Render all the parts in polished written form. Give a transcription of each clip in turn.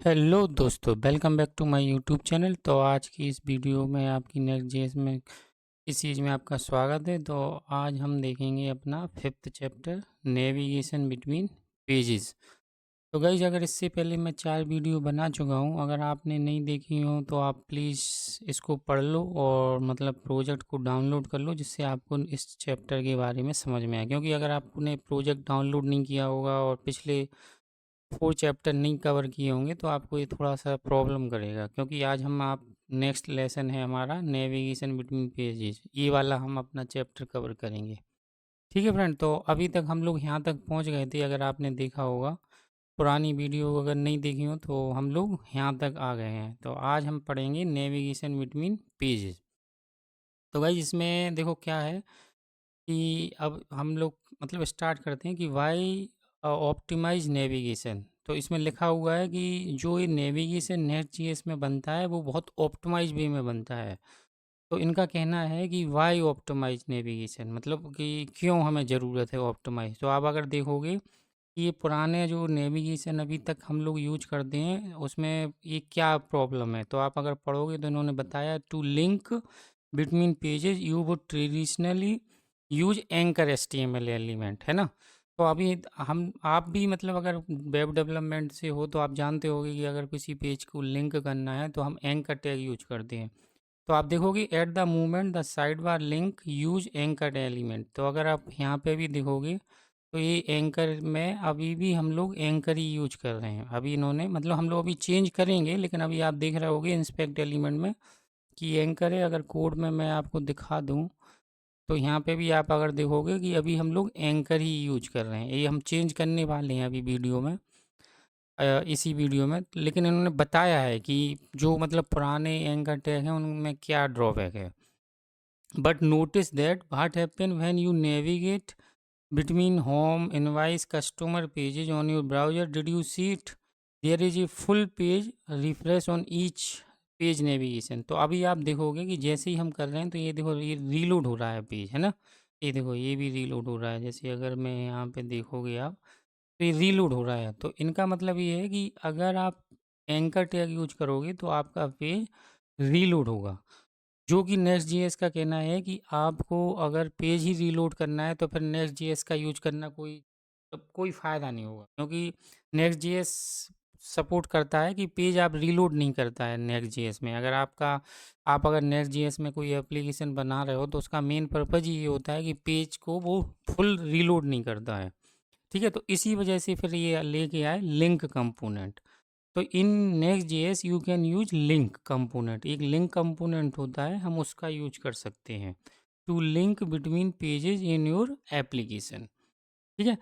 Hello दोस्तों, welcome back to my YouTube channel. तो आज की इस वीडियो में आपकी नेक्स्ट जेएस में इस चीज़ में आपका स्वागत है। तो आज हम देखेंगे अपना fifth chapter navigation between pages. तो गाइज, अगर इससे पहले मैं 4 वीडियो बना चुका हूँ, अगर आपने नहीं देखी हो तो आप प्लीज़ इसको पढ़ लो और मतलब प्रोजेक्ट को डाउनलोड कर लो, जिससे आपको इस चैप्टर के बारे में समझ में आए। क्योंकि अगर आपने प्रोजेक्ट डाउनलोड नहीं किया होगा और पिछले 4 चैप्टर नहीं कवर किए होंगे तो आपको ये थोड़ा-सा प्रॉब्लम करेगा। क्योंकि आज हम आप नेक्स्ट लेसन है हमारा नेविगेशन बिटवीन पेजेस, ये वाला हम अपना चैप्टर कवर करेंगे। ठीक है फ्रेंड, तो अभी तक हम लोग यहाँ तक पहुँच गए थे। अगर आपने देखा होगा, पुरानी वीडियो अगर नहीं देखी हो तो हम लोग यहाँ तक आ गए हैं। तो आज हम पढ़ेंगे नेविगेशन बिटवीन पेजेस। तो भाई इसमें देखो क्या है कि अब हम लोग मतलब स्टार्ट करते हैं कि वाई ऑप्टिमाइज नेविगेशन। तो इसमें लिखा हुआ है कि जो ये नेविगेशन नेट जीएस में बनता है वो बहुत ऑप्टिमाइज वे में बनता है। तो इनका कहना है कि वाई ऑप्टिमाइज नेविगेशन, मतलब कि क्यों हमें ज़रूरत है ऑप्टिमाइज। तो आप अगर देखोगे कि ये पुराने जो नेविगेशन अभी तक हम लोग यूज करते हैं उसमें ये क्या प्रॉब्लम है, तो आप अगर पढ़ोगे तो इन्होंने बताया to link between pages you would traditionally use anchor HTML element, है ना। तो अभी हम आप भी मतलब अगर वेब डेवलपमेंट से हो तो आप जानते होंगे कि अगर किसी पेज को लिंक करना है तो हम एंकर टैग यूज करते हैं। तो आप देखोगे at the movement the side bar link use anchor element. तो अगर आप यहाँ पे भी देखोगे तो ये एंकर में अभी भी हम लोग एंकर ही यूज कर रहे हैं। अभी इन्होंने मतलब हम लोग अभी चेंज करेंगे, लेकिन अभी आप देख रहे होगे इंस्पेक्ट एलिमेंट में कि एंकर है। अगर कोड में मैं आपको दिखा दूं तो यहाँ पे भी आप अगर देखोगे कि अभी हम लोग एंकर ही यूज कर रहे हैं। ये हम चेंज करने वाले हैं अभी वीडियो में, इसी वीडियो में। लेकिन इन्होंने बताया है कि जो मतलब पुराने एंकर टैग हैं उनमें क्या ड्रॉबैक है। But notice that what happen when you navigate between home invoice customer pages on your browser, did you see it? There is a full page refresh on each page navigation. तो अभी आप देखोगे कि जैसे ही हम कर रहे हैं तो ये देखो ये रीलोड हो रहा है पेज, है ना। ये देखो ये भी रीलोड हो रहा है। जैसे अगर मैं यहाँ पे देखोगे आप तो ये रीलोड हो रहा है। तो इनका मतलब ये है कि अगर आप एंकर टैग यूज करोगे तो आपका पेज रीलोड होगा। जो कि नेक्स्ट जीएस का कहना है कि आपको अगर पेज ही रीलोड करना है तो फिर नेक्स्ट जीएस का यूज करना कोई फ़ायदा नहीं होगा। क्योंकि नेक्स्ट जीएस सपोर्ट करता है कि पेज आप रीलोड नहीं करता है नेक्स्ट जीएस में। अगर आप अगर नेक्स्ट जीएस में कोई एप्लीकेशन बना रहे हो तो उसका मेन पर्पज़ ही ये होता है कि पेज को वो फुल रीलोड नहीं करता है। ठीक है, तो इसी वजह से फिर ये लेके आए लिंक कंपोनेंट। तो in next JS you can use link component. एक लिंक कंपोनेंट होता है, हम उसका यूज कर सकते हैं to link between pages in your application. ठीक है,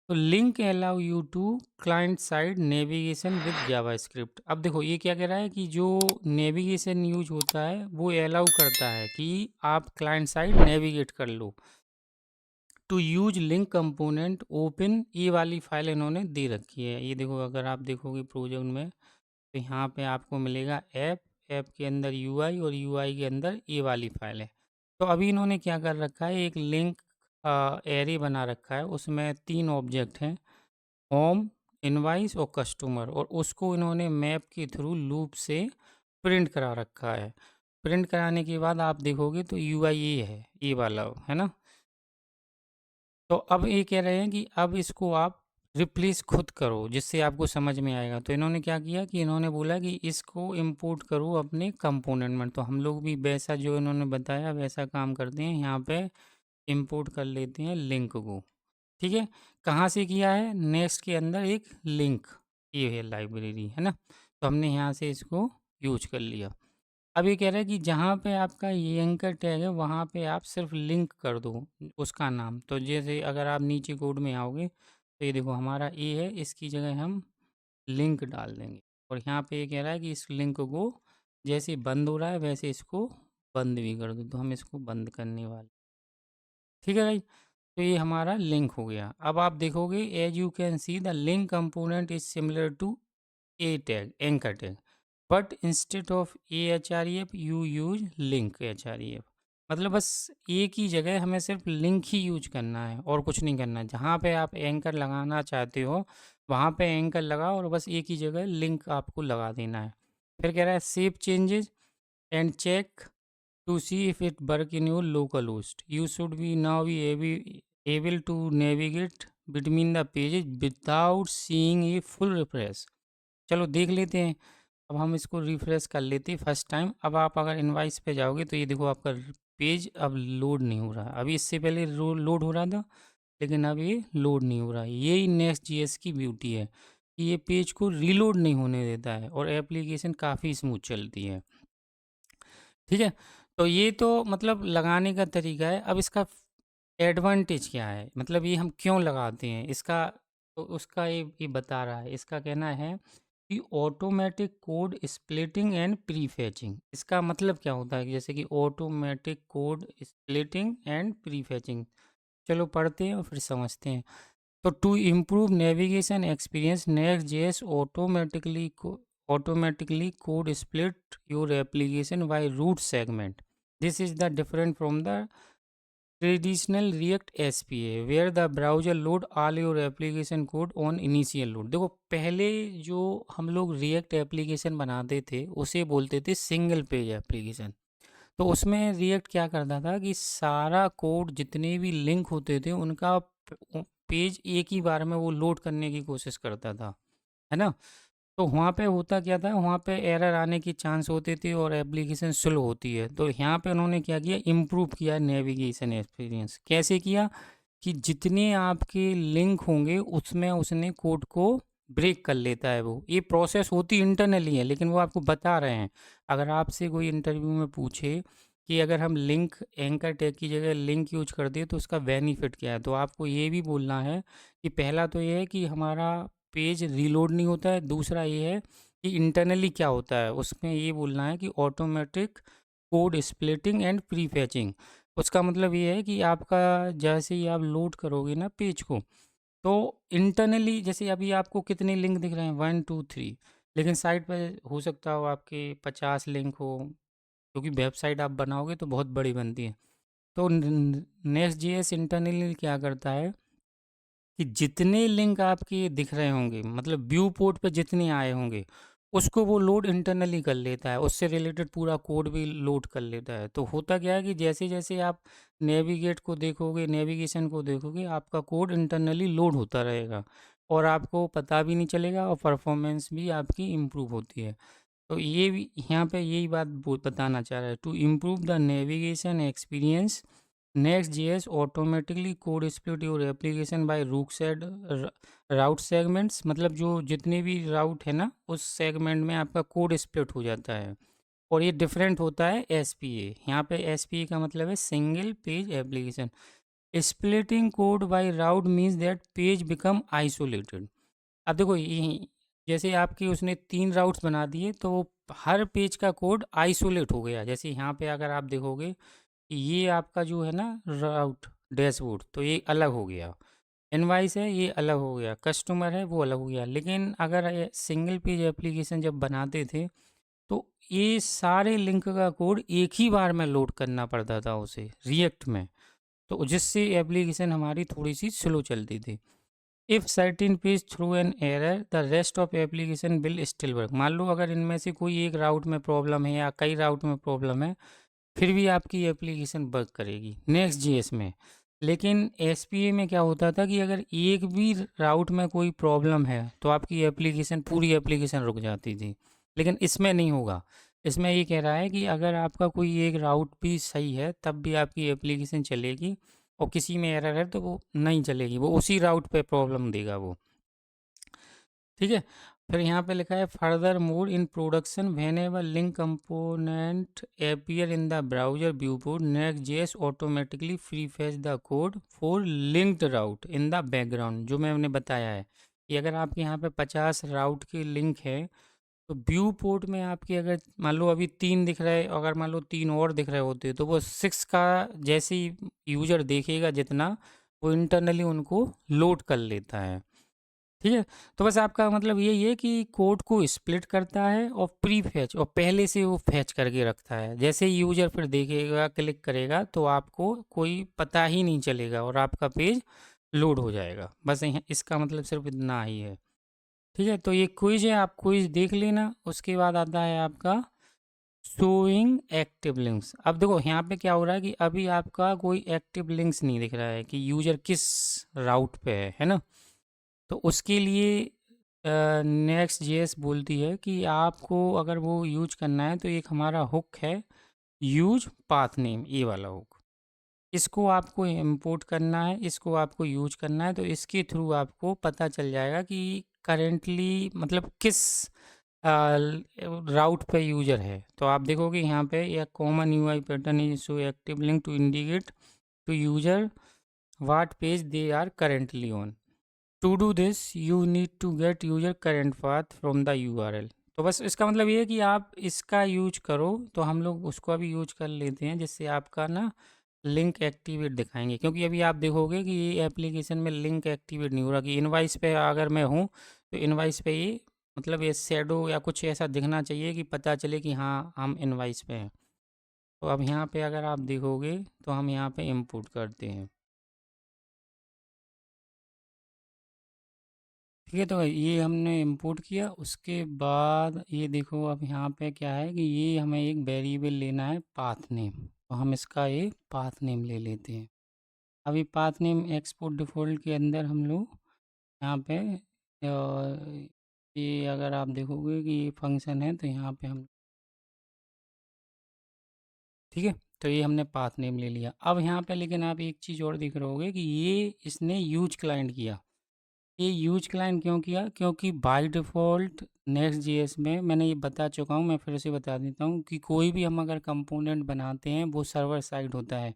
तो link allow you to client side navigation with JavaScript. अब देखो ये क्या कह रहा है कि जो नेविगेशन यूज होता है वो अलाउ करता है कि आप क्लाइंट साइड नेविगेट कर लो। To use link component open, ये वाली फाइल इन्होंने दे रखी है। ये देखो अगर आप देखोगे प्रोजेक्ट में तो यहाँ पे आपको मिलेगा ऐप के अंदर यूआई और यूआई के अंदर ये वाली फाइल है। तो अभी इन्होंने क्या कर रखा है, एक लिंक एरे बना रखा है। उसमें 3 ऑब्जेक्ट हैं, होम, इनवाइस और कस्टमर, और उसको इन्होंने मैप के थ्रू लूप से प्रिंट करा रखा है। प्रिंट कराने के बाद आप देखोगे तो यूआई ये है, ये वाला है ना। तो अब ये कह रहे हैं कि अब इसको आप रिप्लेस खुद करो जिससे आपको समझ में आएगा। तो इन्होंने क्या किया कि इन्होंने बोला कि इसको इंपोर्ट करो अपने कंपोनेंट में। तो हम लोग भी वैसा जो इन्होंने बताया वैसा काम करते हैं, यहाँ पे इंपोर्ट कर लेते हैं लिंक को। ठीक है, कहाँ से किया है, नेक्स्ट के अंदर एक लिंक, ये है लाइब्रेरी, है ना। तो हमने यहाँ से इसको यूज कर लिया। अब ये कह रहा है कि जहाँ पे आपका ये एंकर टैग है वहाँ पे आप सिर्फ लिंक कर दो उसका नाम। तो जैसे अगर आप नीचे कोड में आओगे तो ये देखो हमारा ए है, इसकी जगह हम लिंक डाल देंगे। और यहाँ पे ये कह रहा है कि इस लिंक को जैसे बंद हो रहा है वैसे इसको बंद भी कर दो। तो हम इसको बंद करने वाले। ठीक है भाई, तो ये हमारा लिंक हो गया। अब आप देखोगे as you can see the link component is similar to a tag, anchor tag, but instead of a H R E F you use link H R E F. मतलब बस एक ही जगह हमें सिर्फ लिंक ही यूज करना है और कुछ नहीं करना है। जहाँ पे आप एंकर लगाना चाहते हो वहाँ पे एंकर लगा और बस एक ही जगह लिंक आपको लगा देना है। फिर कह रहा है save changes and check to see if it work in your local host. You should be now be able to navigate between the pages without seeing a full refresh। चलो देख लेते हैं। अब हम इसको रिफ्रेश कर लेते हैं फर्स्ट टाइम। अब आप अगर इनवाइस पे जाओगे तो ये देखो आपका पेज अब लोड नहीं हो रहा है। अभी इससे पहले लोड हो रहा था, लेकिन अब ये लोड नहीं हो रहा है। यही नेक्स्ट जीएस की ब्यूटी है कि ये पेज को रीलोड नहीं होने देता है और एप्लीकेशन काफ़ी स्मूथ चलती है। ठीक है, तो ये तो मतलब लगाने का तरीका है। अब इसका एडवांटेज क्या है, मतलब ये हम क्यों लगाते हैं इसका, तो उसका ये बता रहा है। इसका कहना है कि automatic code splitting and prefetching. इसका मतलब क्या होता है कि जैसे कि automatic code splitting and prefetching. चलो पढ़ते हैं और फिर समझते हैं। तो to improve navigation experience next JS automatically code split your application by root segment. This is the different from the traditional React SPA where the browser load all your application code on initial load। देखो पहले जो हम लोग React application बनाते थे उसे बोलते थे सिंगल पेज एप्लीकेशन। तो उसमें रिएक्ट क्या करता था कि सारा कोड जितने भी लिंक होते थे उनका पेज एक ही बार में वो लोड करने की कोशिश करता था, है ना। तो वहाँ पे होता क्या था, वहाँ पे एरर आने की चांस होते थे और एप्लीकेशन स्लो होती है। तो यहाँ पे उन्होंने क्या किया, इम्प्रूव किया नेविगेशन एक्सपीरियंस। कैसे किया कि जितने आपके लिंक होंगे उसमें उसने कोड को ब्रेक कर लेता है। वो ये प्रोसेस होती इंटरनली है, लेकिन वो आपको बता रहे हैं। अगर आपसे कोई इंटरव्यू में पूछे कि अगर हम लिंक एंकर टैग की जगह लिंक यूज कर दें तो उसका बेनिफिट क्या है, तो आपको ये भी बोलना है कि पहला तो ये है कि हमारा पेज रीलोड नहीं होता है। दूसरा ये है कि इंटरनली क्या होता है, उसमें ये बोलना है कि automatic code splitting and pre फैचिंग। उसका मतलब ये है कि आपका जैसे ही आप लोड करोगे ना पेज को, तो इंटरनली जैसे अभी आपको कितने लिंक दिख रहे हैं, 1 2 3, लेकिन साइट पर हो सकता हो आपके 50 लिंक हो, क्योंकि वेबसाइट आप बनाओगे तो बहुत बड़ी बनती है। तो नेक्स्ट जीएस इंटरनली क्या करता है कि जितने लिंक आपके दिख रहे होंगे, मतलब व्यू पोर्ट पे जितने आए होंगे, उसको वो लोड इंटरनली कर लेता है। उससे रिलेटेड पूरा कोड भी लोड कर लेता है। तो होता क्या है कि जैसे जैसे आप नेविगेट को देखोगे, नेविगेशन को देखोगे, आपका कोड इंटरनली लोड होता रहेगा और आपको पता भी नहीं चलेगा और परफॉर्मेंस भी आपकी इम्प्रूव होती है। तो ये भी यहाँ पे यही बात बताना चाह रहा है। To improve the navigation experience next JS automatically code split your application by route segments. मतलब जो जितने भी राउट है ना, उस सेगमेंट में आपका कोड स्प्लिट हो जाता है। और ये डिफरेंट होता है एसपीए। यहाँ पे एसपीए का मतलब है single page application. Splitting code by route means that page become isolated. अब देखो ये जैसे आपकी उसने 3 राउट्स बना दिए, तो हर पेज का कोड आइसोलेट हो गया। जैसे यहाँ पे अगर आप देखोगे कि ये आपका जो है ना राउट डैशबोर्ड, तो ये अलग हो गया। इनवाइस है ये अलग हो गया, कस्टमर है वो अलग हो गया। लेकिन अगर सिंगल पेज एप्लीकेशन जब बनाते थे तो ये सारे लिंक का कोड एक ही बार में लोड करना पड़ता था उसे रिएक्ट में, तो जिससे एप्लीकेशन हमारी थोड़ी सी स्लो चलती थी। If certain page through an error the rest of application will still work. मान लो अगर इनमें से कोई एक राउट में प्रॉब्लम है या कई राउट में प्रॉब्लम है, फिर भी आपकी एप्लीकेशन वर्क करेगी नेक्स्ट जीएस में। लेकिन एसपीए में क्या होता था कि अगर एक भी राउट में कोई प्रॉब्लम है तो आपकी एप्लीकेशन पूरी एप्लीकेशन रुक जाती थी। लेकिन इसमें नहीं होगा। इसमें ये कह रहा है कि अगर आपका कोई एक राउट भी सही है तब भी आपकी एप्लीकेशन चलेगी, और किसी में एरर है तो वो नहीं चलेगी, वो उसी राउट पे प्रॉब्लम देगा वो। ठीक है, फिर यहाँ पे लिखा है further more in production when ever link component appear in the browser view port next JS automatically free fetch the code for linked route in the background. जो मैंने बताया है कि अगर आपके यहाँ पे 50 राउट के लिंक है, तो व्यू पोर्ट में आपके अगर मान लो अभी 3 दिख रहे, अगर मान लो 3 और दिख रहे होते तो वो 6 का जैसे ही यूजर देखेगा जितना, वो इंटरनली उनको लोड कर लेता है। ठीक है, तो बस आपका मतलब यही है कि कोड को स्प्लिट करता है और प्री फैच, और पहले से वो फैच करके रखता है। जैसे ही यूजर फिर देखेगा, क्लिक करेगा, तो आपको कोई पता ही नहीं चलेगा और आपका पेज लोड हो जाएगा। बस इसका मतलब सिर्फ इतना ही है। ठीक है, तो ये क्विज है, आप क्विज देख लेना। उसके बाद आता है आपका शोइंग एक्टिव लिंक्स। अब देखो यहाँ पे क्या हो रहा है कि अभी आपका कोई एक्टिव लिंक्स नहीं दिख रहा है कि यूजर किस राउट पे है ना। तो उसके लिए नेक्स्ट जेएस बोलती है कि आपको अगर वो यूज करना है तो एक हमारा हुक है, यूज पाथ नेम, ये वाला हुक। इसको आपको इंपोर्ट करना है, इसको आपको यूज करना है। तो इसके थ्रू आपको पता चल जाएगा कि करेंटली मतलब किस राउट पे यूजर है। तो आप देखोगे यहाँ पे यह common UI pattern is show active link to indicate to user what page they are currently on. To do this you need to get user current path from the URL. तो बस इसका मतलब ये है कि आप इसका यूज करो। तो हम लोग उसको अभी यूज कर लेते हैं, जिससे आपका ना लिंक एक्टिवेट दिखाएंगे। क्योंकि अभी आप देखोगे कि ये एप्लीकेशन में लिंक एक्टिवेट नहीं हो रहा। कि इनवाइस पे अगर मैं हूँ तो इनवाइस पे ये मतलब ये शेडो या कुछ ऐसा दिखना चाहिए कि पता चले कि हाँ हम इनवाइस पे हैं। तो अब यहाँ पे अगर आप देखोगे तो हम यहाँ पे इंपोर्ट करते हैं। ठीक है, तो ये हमने इंपोर्ट किया। उसके बाद ये देखो अब यहाँ पे क्या है कि ये हमें एक वेरिएबल लेना है पाथ नेम। तो हम इसका एक पाथ नेम ले लेते हैं। अभी पाथ नेम एक्सपोर्ट डिफ़ॉल्ट के अंदर हम लोग यहाँ पे ये अगर आप देखोगे कि ये फंक्शन है तो यहाँ पे हम, ठीक है, तो ये हमने पाथ नेम ले लिया। अब यहाँ पे लेकिन आप एक चीज़ और देख रहे होगे कि ये इसने यूज क्लाइंट किया। ये यूज क्लाइंट क्यों किया? क्योंकि बाय डिफ़ॉल्ट नेक्स्ट जेएस में मैंने ये बता चुका हूँ, मैं फिर से बता देता हूँ कि कोई भी हम अगर कंपोनेंट बनाते हैं वो सर्वर साइड होता है।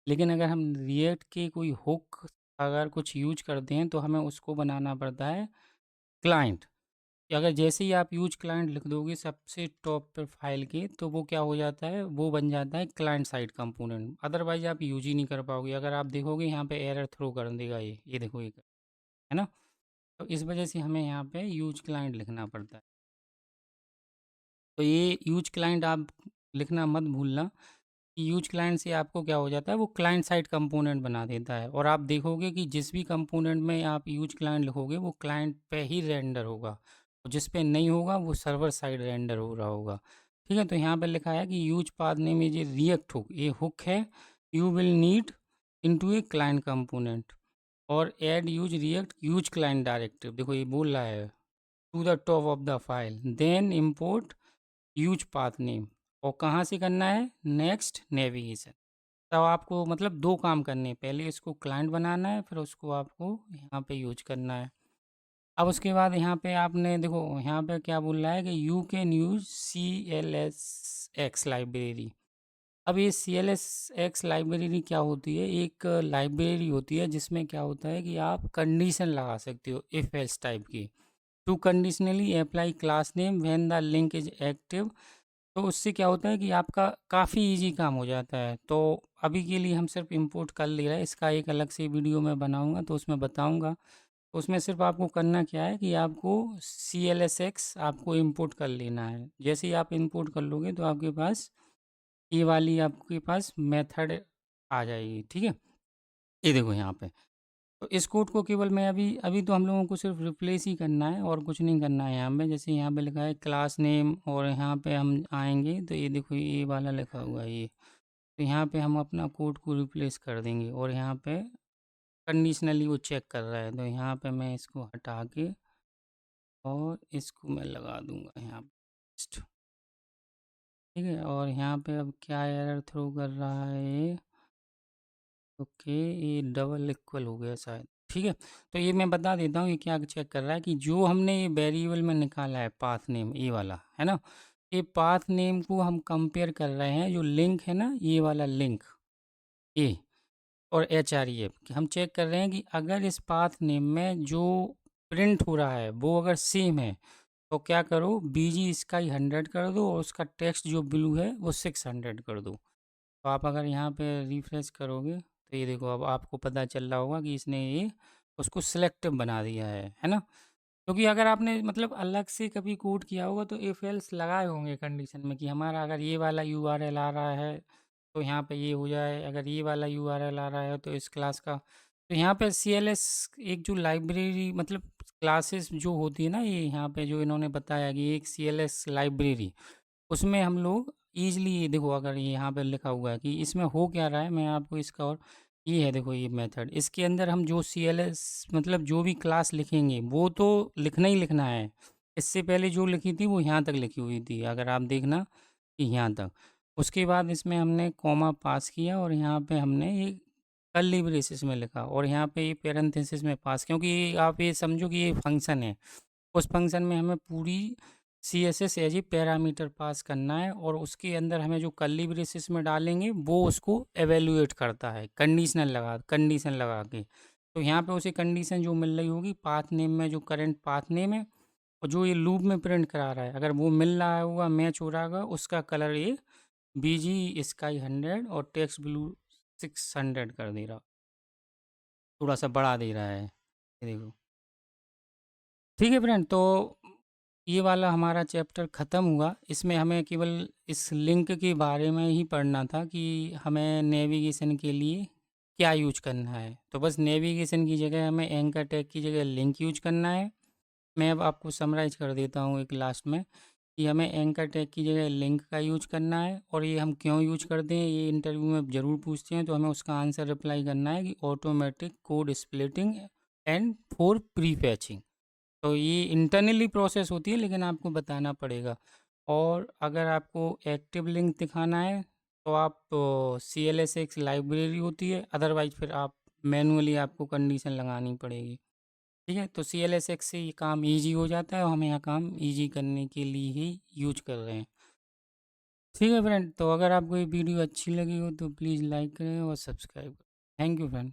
लेकिन अगर हम रिएक्ट के कोई हुक अगर कुछ यूज करते हैं तो हमें उसको बनाना पड़ता है क्लाइंट। अगर जैसे ही आप यूज क्लाइंट लिख दोगे सबसे टॉप पर फाइल के, तो वो क्या हो जाता है, वो बन जाता है क्लाइंट साइड कंपोनेंट। अदरवाइज आप यूज ही नहीं कर पाओगे। अगर आप देखोगे यहाँ पे एरर थ्रो कर देगा ये देखो ये, है ना। तो इस वजह से हमें यहाँ पे यूज क्लाइंट लिखना पड़ता है। तो ये यूज क्लाइंट आप लिखना मत भूलना। यूज क्लाइंट से आपको क्या हो जाता है, वो क्लाइंट साइड कंपोनेंट बना देता है। और आप देखोगे कि जिस भी कंपोनेंट में आप यूज क्लाइंट लिखोगे वो क्लाइंट पे ही रेंडर होगा, और जिस पे नहीं होगा वो सर्वर साइड रेंडर हो रहा होगा। ठीक है, तो यहाँ पे लिखा है कि use path name is a React hook, ये हुक है। You will need into a client component और add use React use client directive. देखो ये बोल रहा है to the top of the file, then import use path name. और कहाँ से करना है, नेक्स्ट नेविगेशन। तब आपको मतलब दो काम करने हैं, पहले इसको क्लाइंट बनाना है, फिर उसको आपको यहाँ पे यूज करना है। अब उसके बाद यहाँ पे आपने देखो यहाँ पे क्या बोल रहा है कि you can use CLSX library. अब ये CLSX लाइब्रेरी क्या होती है, एक लाइब्रेरी होती है जिसमें क्या होता है कि आप कंडीशन लगा सकते हो इफ एल्स टाइप की। To conditionally apply class name when the link is active. तो उससे क्या होता है कि आपका काफ़ी इजी काम हो जाता है। तो अभी के लिए हम सिर्फ इंपोर्ट कर ले रहे हैं, इसका एक अलग से वीडियो मैं बनाऊंगा तो उसमें बताऊंगा। तो उसमें सिर्फ आपको करना क्या है कि आपको CLSX आपको इंपोर्ट कर लेना है। जैसे ही आप इंपोर्ट कर लोगे तो आपके पास ये वाली आपके पास मेथड आ जाएगी। ठीक है, ये देखो यहाँ पे। तो इस कोड को केवल मैं अभी अभी तो हम लोगों को सिर्फ रिप्लेस ही करना है और कुछ नहीं करना है यहाँ पे। जैसे यहाँ पे लिखा है क्लास नेम और यहाँ पे हम आएंगे तो ये देखो ये वाला लिखा हुआ है ये। तो यहाँ पे हम अपना कोड को रिप्लेस कर देंगे और यहाँ पे कंडीशनली वो चेक कर रहा है। तो यहाँ पे मैं इसको हटा के और इसको मैं लगा दूंगा यहाँ पे। ठीक है, और यहाँ पे अब क्या एरर थ्रो कर रहा है ये, ओके ये डबल इक्वल हो गया शायद। ठीक है, तो ये मैं बता देता हूँ ये क्या चेक कर रहा है कि जो हमने ये वेरिएबल में निकाला है पाथ नेम ये वाला, है ना। ये पाथ नेम को हम कंपेयर कर रहे हैं, जो लिंक है ना ये वाला लिंक ए और HREF हम चेक कर रहे हैं कि अगर इस पाथ नेम में जो प्रिंट हो रहा है वो अगर सेम है तो क्या करो, BG स्काई 100 कर दो और उसका टेक्स्ट जो ब्लू है वो 600 कर दो। तो आप अगर यहाँ पे रिफ्रेश करोगे तो ये देखो अब आपको पता चल रहा होगा कि इसने ये उसको सिलेक्टिव बना दिया है ना। क्योंकि अगर आपने मतलब अलग से कभी कोड किया होगा तो इफ एल्स लगाए होंगे कंडीशन में कि हमारा अगर ये वाला URL आ रहा है तो यहाँ पे ये हो जाए, अगर ये वाला URL आ रहा है तो इस क्लास का तो यहाँ पे CLS एक जो लाइब्रेरी मतलब क्लासेस जो होती है ना, ये यहाँ पे जो इन्होंने बताया कि एक CLS लाइब्रेरी, उसमें हम लोग ईज़िली देखो, अगर ये यहाँ पे लिखा हुआ है कि इसमें हो क्या रहा है, मैं आपको इसका और ये है देखो ये मेथड, इसके अंदर हम जो CLS मतलब जो भी क्लास लिखेंगे वो तो लिखना ही लिखना है। इससे पहले जो लिखी थी वो यहाँ तक लिखी हुई थी, अगर आप देखना कि यहाँ तक। उसके बाद इसमें हमने कॉमा पास किया और यहाँ पे हमने ये कर्ली ब्रेसेस में लिखा और यहाँ पे ये पैरेंथेसिस में पास, क्योंकि आप ये समझो कि ये फंक्शन है। उस फंक्शन में हमें पूरी CSS as a parameter pass करना है और उसके अंदर हमें जो कर्ली ब्रेसेस में डालेंगे वो उसको एवेल्यूएट करता है कंडीशन लगा के। तो यहाँ पे उसे कंडीशन जो मिल रही होगी पाथ नेम में, जो करंट पाथ नेम है और जो ये लूप में प्रिंट करा रहा है, अगर वो मिल रहा होगा, मैच हो रहा होगा, उसका कलर ये BG स्काई 100 और टेक्स्ट ब्लू 600 कर दे रहा, थोड़ा सा बढ़ा दे रहा है, ये देखो। ठीक है फ्रेंड, तो ये वाला हमारा चैप्टर ख़त्म हुआ। इसमें हमें केवल इस लिंक के बारे में ही पढ़ना था कि हमें नेविगेशन के लिए क्या यूज करना है। तो बस नेविगेशन की जगह हमें एंकर टैग की जगह लिंक यूज करना है। मैं अब आपको समराइज कर देता हूँ एक लास्ट में कि हमें एंकर टैग की जगह लिंक का यूज करना है, और ये हम क्यों यूज करते हैं ये इंटरव्यू में ज़रूर पूछते हैं, तो हमें उसका आंसर रिप्लाई करना है कि automatic code splitting and for pre फैचिंग। तो ये इंटरनली प्रोसेस होती है लेकिन आपको बताना पड़ेगा। और अगर आपको एक्टिव लिंक दिखाना है तो आप CLS एक लाइब्रेरी होती है, अदरवाइज फिर आप मैनुअली आपको कंडीशन लगानी पड़ेगी। ठीक है, तो CLS से ये काम इजी हो जाता है और हम यहाँ काम इजी करने के लिए ही यूज कर रहे हैं। ठीक है फ्रेंड, तो अगर आपको ये वीडियो अच्छी लगी हो तो प्लीज़ लाइक करें और सब्सक्राइब करें। Thank you friend.